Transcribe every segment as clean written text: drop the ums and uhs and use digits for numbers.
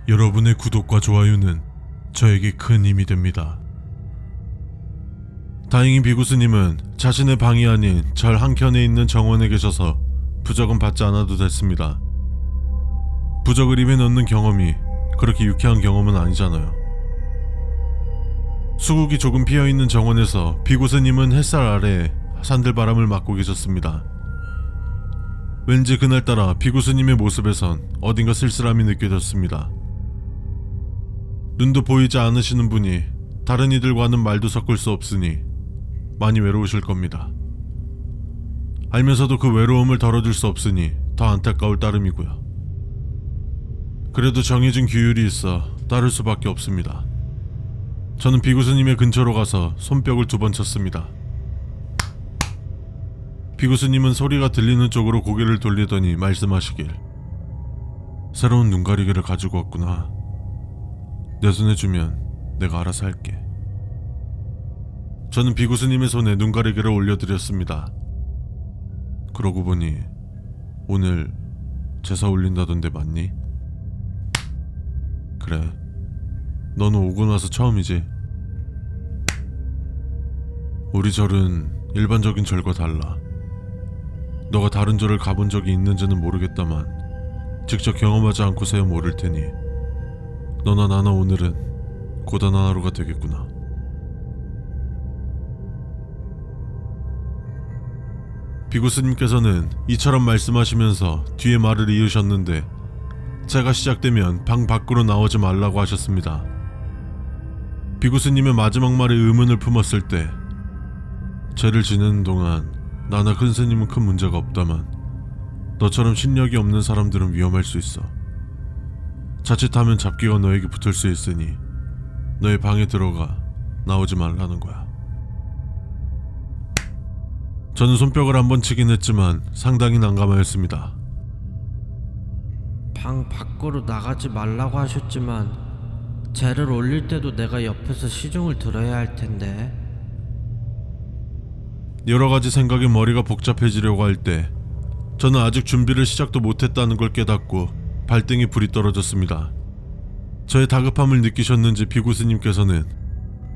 여러분의 구독과 좋아요는 저에게 큰 힘이 됩니다. 다행히 비구스님은 자신의 방이 아닌 절 한켠에 있는 정원에 계셔서 부적은 받지 않아도 됐습니다. 부적을 입에 넣는 경험이 그렇게 유쾌한 경험은 아니잖아요. 수국이 조금 피어있는 정원에서 비구스님은 햇살 아래에 산들바람을 맞고 계셨습니다. 왠지 그날따라 비구스님의 모습에선 어딘가 쓸쓸함이 느껴졌습니다. 눈도 보이지 않으시는 분이 다른 이들과는 말도 섞을 수 없으니 많이 외로우실 겁니다. 알면서도 그 외로움을 덜어줄 수 없으니 더 안타까울 따름이고요. 그래도 정해진 규율이 있어 따를 수밖에 없습니다. 저는 비구스님의 근처로 가서 손뼉을 2번 쳤습니다. 비구스님은 소리가 들리는 쪽으로 고개를 돌리더니 말씀하시길, 새로운 눈가리개를 가지고 왔구나. 내 손에 주면 내가 알아서 할게. 저는 비구스님의 손에 눈가리개를 올려드렸습니다. 그러고 보니 오늘 제사 올린다던데 맞니? 그래, 너는 오고 나서 처음이지. 우리 절은 일반적인 절과 달라. 너가 다른 절을 가본 적이 있는지는 모르겠다만 직접 경험하지 않고서야 모를 테니 너나 나나 오늘은 고단한 하루가 되겠구나. 비구스님께서는 이처럼 말씀하시면서 뒤에 말을 이으셨는데 제가 시작되면 방 밖으로 나오지 말라고 하셨습니다. 비구스님의 마지막 말에 의문을 품었을 때, 죄를 지내는 동안 나나 큰 스님은 큰 문제가 없다만 너처럼 신력이 없는 사람들은 위험할 수 있어. 자칫하면 잡기가 너에게 붙을 수 있으니 너의 방에 들어가 나오지 말라는 거야. 저는 손뼉을 한번 치긴 했지만 상당히 난감하였습니다. 방 밖으로 나가지 말라고 하셨지만 제를 올릴 때도 내가 옆에서 시중을 들어야 할 텐데. 여러 가지 생각에 머리가 복잡해지려고 할 때 저는 아직 준비를 시작도 못했다는 걸 깨닫고 발등에 불이 떨어졌습니다. 저의 다급함을 느끼셨는지 비구스님께서는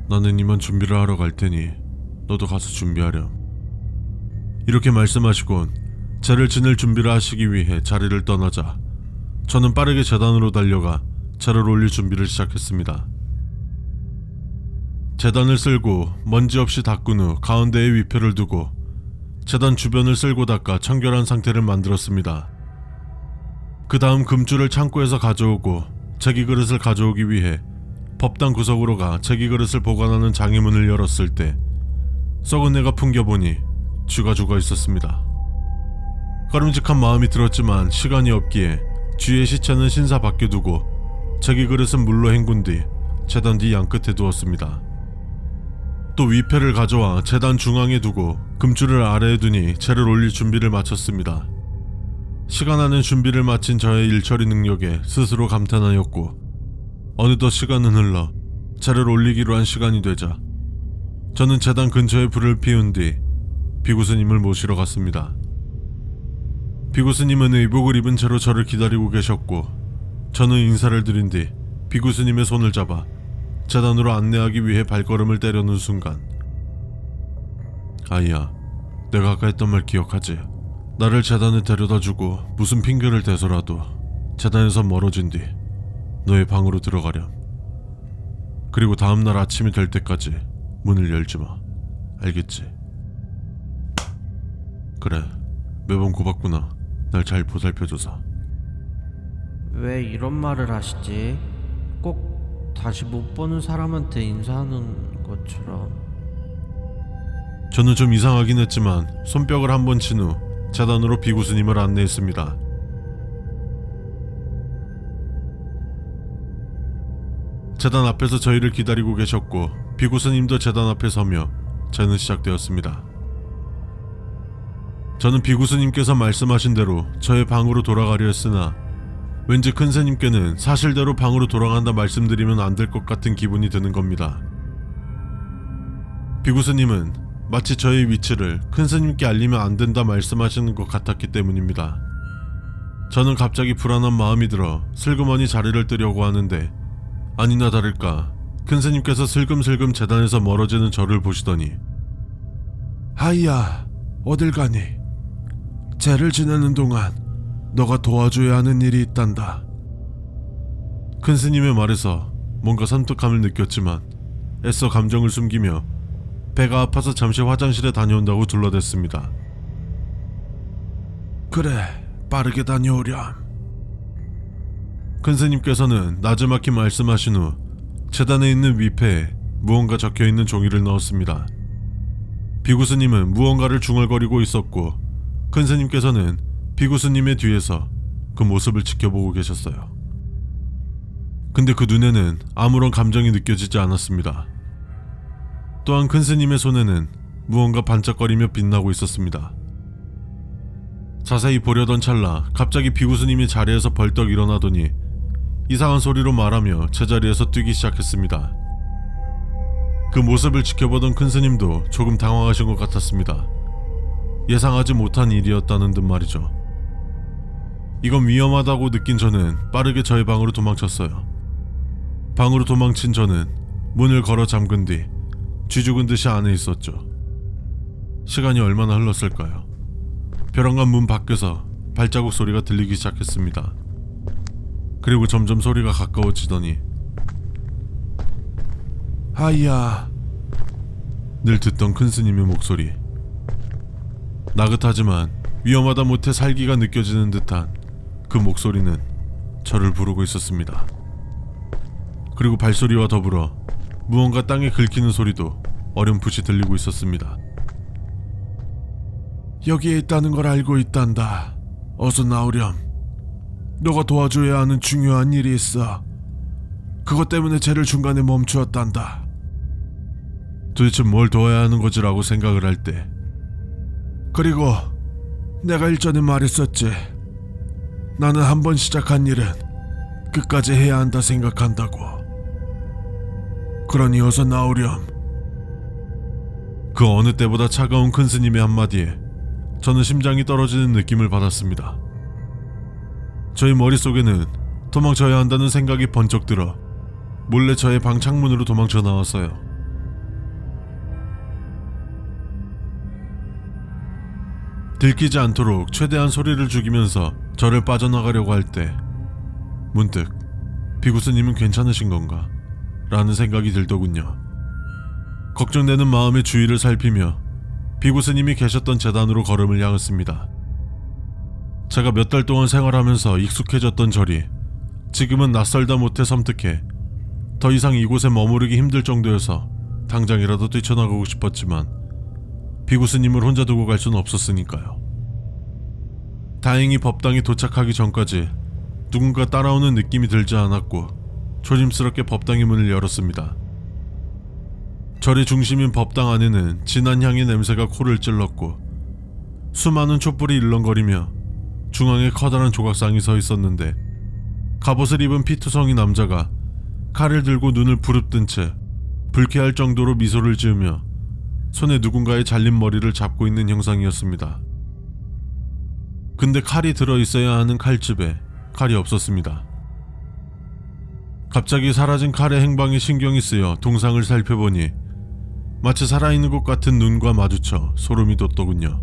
나는 이만 준비를 하러 갈 테니 너도 가서 준비하렴. 이렇게 말씀하시곤 제를 지낼 준비를 하시기 위해 자리를 떠나자 저는 빠르게 제단으로 달려가 제를 올릴 준비를 시작했습니다. 제단을 쓸고 먼지 없이 닦은 후 가운데에 위패를 두고 제단 주변을 쓸고 닦아 청결한 상태를 만들었습니다. 그 다음 금줄을 창고에서 가져오고 제기 그릇을 가져오기 위해 법당 구석으로 가 제기 그릇을 보관하는 장의문을 열었을 때 썩은 내가 풍겨보니 쥐가 죽어 있었습니다. 꺼림직한 마음이 들었지만 시간이 없기에 쥐의 시체는 신사 밖에 두고 제기 그릇은 물로 헹군 뒤 제단 뒤 양끝에 두었습니다. 또 위패를 가져와 제단 중앙에 두고 금줄을 아래에 두니 제를 올릴 준비를 마쳤습니다. 시간 안에 준비를 마친 저의 일처리 능력에 스스로 감탄하였고 어느덧 시간은 흘러 제를 올리기로 한 시간이 되자 저는 제단 근처에 불을 피운 뒤 비구스님을 모시러 갔습니다. 비구스님은 의복을 입은 채로 저를 기다리고 계셨고 저는 인사를 드린 뒤 비구스님의 손을 잡아 제단으로 안내하기 위해 발걸음을 때려놓은 순간, 아이야, 내가 아까 했던 말 기억하지? 나를 제단에 데려다주고 무슨 핑계를 대서라도 제단에서 멀어진 뒤 너의 방으로 들어가렴. 그리고 다음날 아침이 될 때까지 문을 열지 마. 알겠지? 그래, 매번 고맙구나. 날 잘 보살펴줘서. 왜 이런 말을 하시지? 꼭 다시 못 보는 사람한테 인사하는 것처럼. 저는 좀 이상하긴 했지만 손뼉을 한번 친 후 제단으로 비구스님을 안내했습니다. 제단 앞에서 저희를 기다리고 계셨고 비구스님도 제단 앞에 서며 제는 시작되었습니다. 저는 비구스님께서 말씀하신 대로 저의 방으로 돌아가려 했으나 왠지 큰 스님께는 사실대로 방으로 돌아간다 말씀드리면 안 될 것 같은 기분이 드는 겁니다. 비구스님은 마치 저의 위치를 큰 스님께 알리면 안 된다 말씀하시는 것 같았기 때문입니다. 저는 갑자기 불안한 마음이 들어 슬그머니 자리를 뜨려고 하는데 아니나 다를까 큰 스님께서 슬금슬금 재단에서 멀어지는 저를 보시더니 하이야, 어딜 가니? 죄를 지내는 동안 너가 도와줘야 하는 일이 있단다. 큰 스님의 말에서 뭔가 섬뜩함을 느꼈지만 애써 감정을 숨기며 배가 아파서 잠시 화장실에 다녀온다고 둘러댔습니다. 그래, 빠르게 다녀오렴. 큰 스님께서는 나지막히 말씀하신 후 재단에 있는 위패에 무언가 적혀있는 종이를 넣었습니다. 비구 스님은 무언가를 중얼거리고 있었고 큰 스님께서는 비구 스님의 뒤에서 그 모습을 지켜보고 계셨어요. 근데 그 눈에는 아무런 감정이 느껴지지 않았습니다. 또한 큰 스님의 손에는 무언가 반짝거리며 빛나고 있었습니다. 자세히 보려던 찰나 갑자기 비구 스님이 자리에서 벌떡 일어나더니 이상한 소리로 말하며 제자리에서 뛰기 시작했습니다. 그 모습을 지켜보던 큰 스님도 조금 당황하신 것 같았습니다. 예상하지 못한 일이었다는 듯 말이죠. 이건 위험하다고 느낀 저는 빠르게 저의 방으로 도망쳤어요. 방으로 도망친 저는 문을 걸어 잠근 뒤 쥐죽은 듯이 안에 있었죠. 시간이 얼마나 흘렀을까요? 벼랑간 문 밖에서 발자국 소리가 들리기 시작했습니다. 그리고 점점 소리가 가까워지더니 하이야, 늘 듣던 큰 스님의 목소리. 나긋하지만 위험하다 못해 살기가 느껴지는 듯한 그 목소리는 저를 부르고 있었습니다. 그리고 발소리와 더불어 무언가 땅에 긁히는 소리도 어렴풋이 들리고 있었습니다. 여기에 있다는 걸 알고 있단다. 어서 나오렴. 너가 도와줘야 하는 중요한 일이 있어. 그것 때문에 죄를 중간에 멈추었단다. 도대체 뭘 도와야 하는 거지라고 생각을 할 때 그리고 내가 일전에 말했었지. 나는 한번 시작한 일은 끝까지 해야 한다 생각한다고. 그러니 어서 나오렴. 그 어느 때보다 차가운 큰 스님의 한마디에 저는 심장이 떨어지는 느낌을 받았습니다. 저희 머릿속에는 도망쳐야 한다는 생각이 번쩍 들어 몰래 저의 방 창문으로 도망쳐 나왔어요. 들키지 않도록 최대한 소리를 죽이면서 저를 빠져나가려고 할 때 문득 비구스님은 괜찮으신 건가? 라는 생각이 들더군요. 걱정되는 마음에 주위를 살피며 비구스님이 계셨던 재단으로 걸음을 향했습니다. 제가 몇 달 동안 생활하면서 익숙해졌던 절이 지금은 낯설다 못해 섬뜩해 더 이상 이곳에 머무르기 힘들 정도여서 당장이라도 뛰쳐나가고 싶었지만 비구스님을 혼자 두고 갈 수는 없었으니까요. 다행히 법당에 도착하기 전까지 누군가 따라오는 느낌이 들지 않았고 조심스럽게 법당의 문을 열었습니다. 절의 중심인 법당 안에는 진한 향의 냄새가 코를 찔렀고 수많은 촛불이 일렁거리며 중앙에 커다란 조각상이 서 있었는데 갑옷을 입은 피투성이 남자가 칼을 들고 눈을 부릅뜬 채 불쾌할 정도로 미소를 지으며 손에 누군가의 잘린 머리를 잡고 있는 형상이었습니다. 근데 칼이 들어있어야 하는 칼집에 칼이 없었습니다. 갑자기 사라진 칼의 행방에 신경이 쓰여 동상을 살펴보니 마치 살아있는 것 같은 눈과 마주쳐 소름이 돋더군요.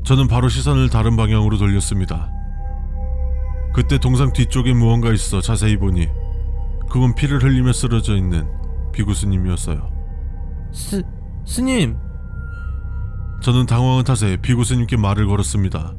저는 바로 시선을 다른 방향으로 돌렸습니다. 그때 동상 뒤쪽에 무언가 있어 자세히 보니 그건 피를 흘리며 쓰러져 있는 비구스님이었어요. 스님! 저는 당황한 탓에 비구스님께 말을 걸었습니다.